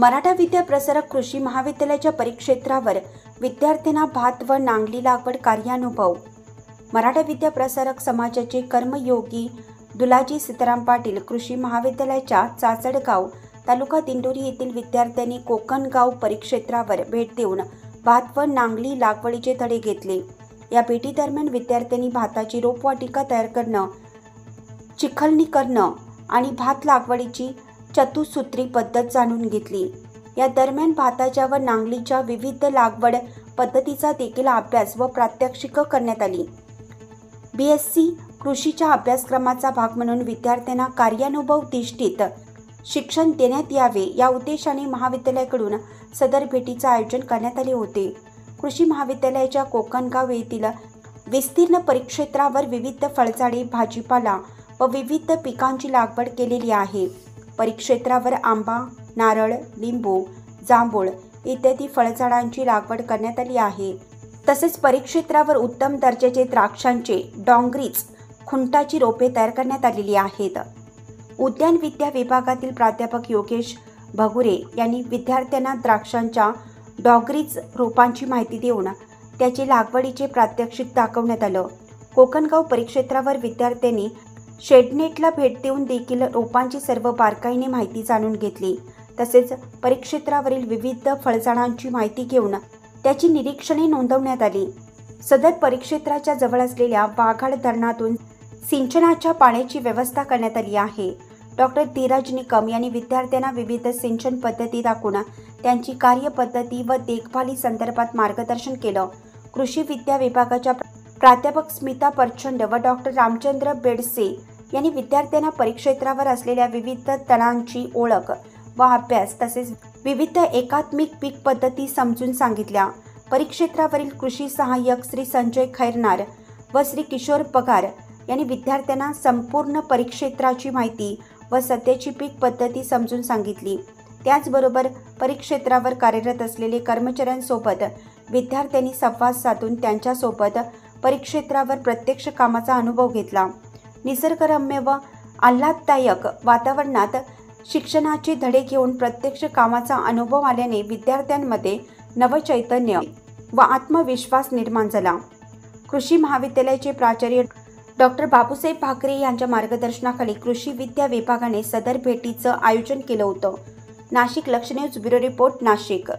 मराठा विद्या प्रसारक कृषी महाविद्यालयाच्या परिक्षेत्रावर विद्यार्थ्यांना भात व नांगली लागवड कार्यानुभव। मराठा विद्या प्रसारक समाजाचे कर्मयोगी दुलाजी सीताराम पाटील कृषी महाविद्यालयाच्या चाचडगाव तालुका दिंडोरी येथील विद्यार्थ्यांनी कोकणगाव परिक्षेत्रावर भेट देऊन भात व नांगली लागवडीचे धडे घेतले। या भेटीदरम्यान विद्यार्थ्यांनी भाताची रोपवाटिका तयार करणं, चिखलणी करणं आणि भात लागवडीची चतुसूत्री पद्धत जाणून घेतली। या दरम्यान भाताच्या व नांगलीच्या विविध लागवड पद्धतीचा देखील अभ्यास व प्रात्यक्षिक करण्यात आली। BSc कृषीच्या अभ्यासक्रमाचा भाग म्हणून विद्यार्थ्यांना कार्यानुभव अधिष्ठित शिक्षण देण्यात यावे या उद्देशाने महाविद्यालयाकडून सदर भेटीचे आयोजन करण्यात आले होते। कृषी महाविद्यालयाच्या कोकणगाव येथील विस्तीर्ण परिक्षेत्रावर विविध फळझाडे, भाजीपाला व विविध पिकांची लागवड केलेली आहे। परिक्षेत्रावर आंबा, नारळ, लिंबू, जांभूळ इत्यादी फळझाडांची लागवड करण्यात आली आहे। तसेच परिक्षेत्रावर उत्तम दर्जाचे द्राक्षांचे डोंगरीच खुंटाची रोपे तयार करण्यात आलेली आहेत। उद्यान विद्या विभागातील प्राध्यापक योगेश भगुरे यांनी विद्यार्थ्यांना द्राक्षांच्या डोंगरीच रोपांची माहिती देऊन त्याची लागवडीचे प्रात्यक्षिक दाखवण्यात आलं। कोकणगाव परिक्षेत्रावर विद्यार्थ्यांनी शेडनेटला भेट देऊन देखील रोपांची सर्व बारकाईने माहिती जाणून घेतली। तसेच परिक्षेत्रावरील विविध फळझाडांची माहिती घेऊन त्याची निरीक्षणे नोंदवण्यात आली। सदर परिक्षेत्राच्या जवळ असलेल्या वाघाड धरणातून सिंचनाच्या पाण्याची व्यवस्था करण्यात आली आहे। डॉक्टर धीरज निकम यांनी विद्यार्थ्यांना विविध सिंचन पद्धती दाखवून त्यांची कार्यपद्धती व देखभाली संदर्भात मार्गदर्शन केलं। कृषी विद्या विभागाच्या प्राध्यापक स्मिता प्रचंड व डॉक्टर रामचंद्र बेडसे यांनी विद्यार्थ्यांना परिक्षेत्रावर असलेल्या विविध तणांची ओळख व अभ्यास तसेच विविध एकात्मिक पीक पद्धती समजून सांगितल्या। परिक्षेत्रावरील कृषी सहाय्यक श्री संजय खैरनार व श्री किशोर पगार यांनी विद्यार्थ्यांना संपूर्ण परिक्षेत्राची माहिती व सध्याची पीक पद्धती समजून सांगितली। त्याचबरोबर परिक्षेत्रावर कार्यरत असलेले कर्मचाऱ्यांसोबत विद्यार्थ्यांनी संवाद साधून त्यांच्यासोबत परिक्षेत्रावर प्रत्यक्ष कामाचा अनुभव घेतला। निसर्गरम्य व आल्हाददायक वातावरणात शिक्षणाचे धडे घेऊन प्रत्यक्ष कामाचा अनुभव आल्याने विद्यार्थ्यांमध्ये नवचैतन्य व आत्मविश्वास निर्माण झाला। कृषी महाविद्यालयाचे प्राचार्य डॉक्टर बाबूसाहेब भाकरे यांच्या मार्गदर्शनाखाली कृषी विद्या विभागाने सदर भेटीचं आयोजन केलं होतं। नाशिक लक्ष न्यूज ब्युरो रिपोर्ट, नाशिक।